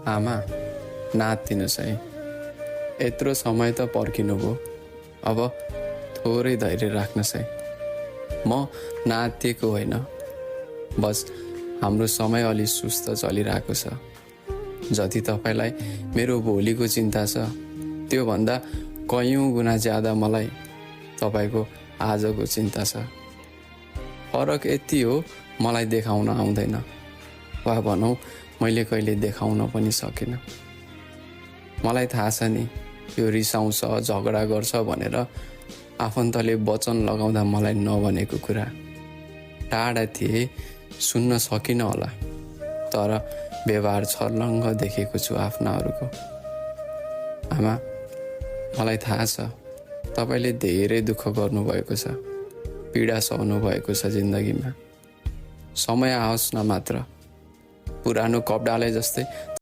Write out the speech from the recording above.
आमा नातिनुहोस् है, यत्रो समय त पर्खिनु भयो, अब थोरै धैर्य राख्नुहोस् है। म नातिएको होइन, बस हाम्रो समय अलि सुस्त चलिरहेको छ। जति तपाईँलाई मेरो भोलिको चिन्ता छ, त्योभन्दा कयौँ गुणा ज्यादा मलाई तपाईँको आजको चिन्ता छ। फरक यति हो, मलाई देखाउन आउँदैन, वा भनौँ मैले कहिले देखाउन पनि सकिनँ। मलाई थाहा छ नि, यो रिसाउँछ, झगडा गर्छ भनेर आफन्तले वचन लगाउँदा मलाई नभनेको कुरा। टाढा थिए, सुन्न सकिनँ होला, तर व्यवहार छर्लङ्ग देखेको छु आफ्नाहरूको। आमा, मलाई थाहा छ तपाईँले धेरै दुःख गर्नुभएको छ, पीडा सहनु भएको छ जिन्दगीमा। समय आओस् न मात्र, पुरानो कपडाले जस्तै